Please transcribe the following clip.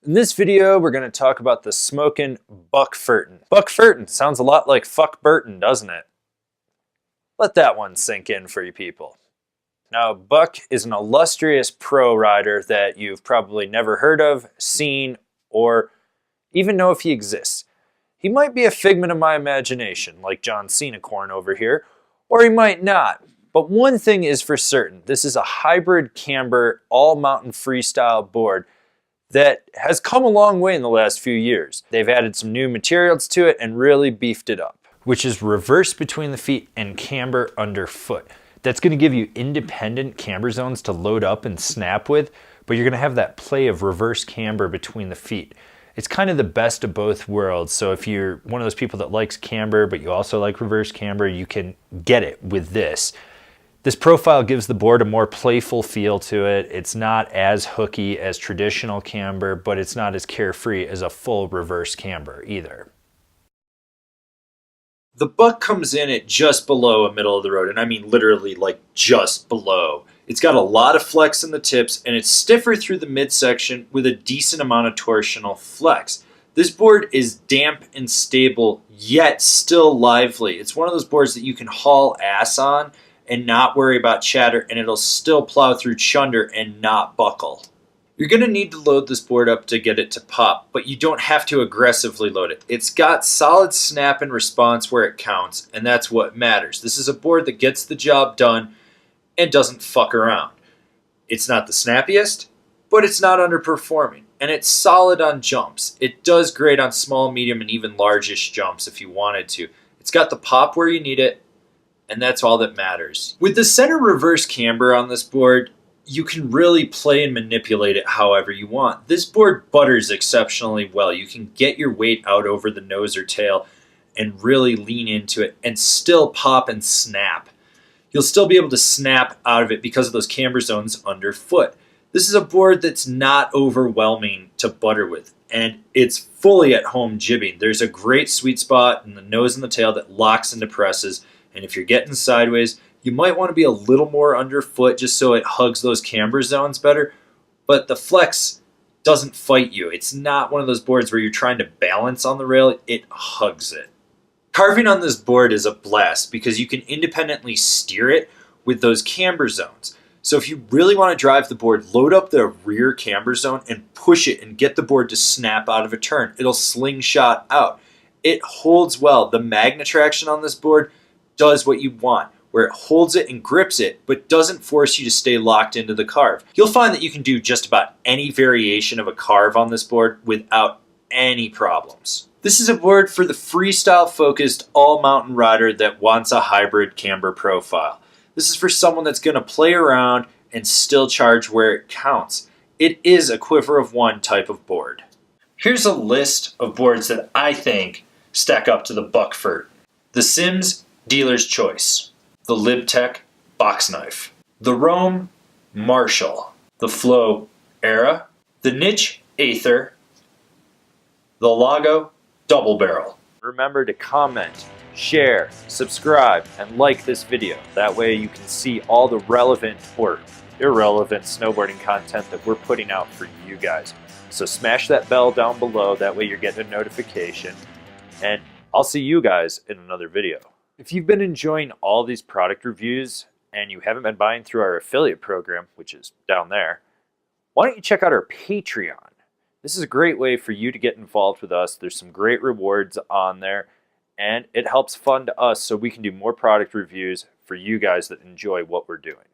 In this video, we're going to talk about the Smokin Buck Ferton. Buck Ferton sounds a lot like fuck Burton, doesn't it? Let that one sink in for you people. Now, Buck is an illustrious pro rider that you've probably never heard of, seen, or even know if he exists. He might be a figment of my imagination, like John Cena corn over here, or he might not. But one thing is for certain, this is a hybrid camber, all-mountain freestyle board that has come a long way in the last few years. They've added some new materials to it and really beefed it up, which is reverse between the feet and camber underfoot. That's going to give you independent camber zones to load up and snap with, but you're going to have that play of reverse camber between the feet. It's kind of the best of both worlds. So if you're one of those people that likes camber, but you also like reverse camber, you can get it with this. This profile gives the board a more playful feel to it. It's not as hooky as traditional camber, but it's not as carefree as a full reverse camber either. The Buck comes in at just below a middle of the road, and I mean literally like just below. It's got a lot of flex in the tips, and it's stiffer through the midsection with a decent amount of torsional flex. This board is damp and stable, yet still lively. It's one of those boards that you can haul ass on and not worry about chatter, and it'll still plow through chunder and not buckle. You're going to need to load this board up to get it to pop, but you don't have to aggressively load it. It's got solid snap and response where it counts, and that's what matters. This is a board that gets the job done and doesn't fuck around. It's not the snappiest, but it's not underperforming, and it's solid on jumps. It does great on small, medium, and even largish jumps if you wanted to. It's got the pop where you need it, and that's all that matters. With the center reverse camber on this board, you can really play and manipulate it however you want. This board butters exceptionally well. You can get your weight out over the nose or tail and really lean into it and still pop and snap. You'll still be able to snap out of it because of those camber zones underfoot. This is a board that's not overwhelming to butter with, and it's fully at home jibbing. There's a great sweet spot in the nose and the tail that locks and depresses, and if you're getting sideways, you might want to be a little more underfoot just so it hugs those camber zones better, but the flex doesn't fight you. It's not one of those boards where you're trying to balance on the rail, it hugs it. Carving on this board is a blast because you can independently steer it with those camber zones. So if you really want to drive the board, load up the rear camber zone and push it and get the board to snap out of a turn. It'll slingshot out. It holds well. The magnet traction on this board does what you want, where it holds it and grips it, but doesn't force you to stay locked into the carve. You'll find that you can do just about any variation of a carve on this board without any problems. This is a board for the freestyle-focused all-mountain rider that wants a hybrid camber profile. This is for someone that's going to play around and still charge where it counts. It is a quiver of one type of board. Here's a list of boards that I think stack up to the Buck Ferton. The Sims Dealer's Choice, the LibTech Box Knife, the Rome Marshall, the Flow Era, the Niche Aether, the Lago Double Barrel. Remember to comment, share, subscribe, and like this video. That way you can see all the relevant or irrelevant snowboarding content that we're putting out for you guys. So smash that bell down below, that way you're getting a notification, and I'll see you guys in another video. If you've been enjoying all these product reviews and you haven't been buying through our affiliate program, which is down there, why don't you check out our Patreon? This is a great way for you to get involved with us. There's some great rewards on there, and it helps fund us so we can do more product reviews for you guys that enjoy what we're doing.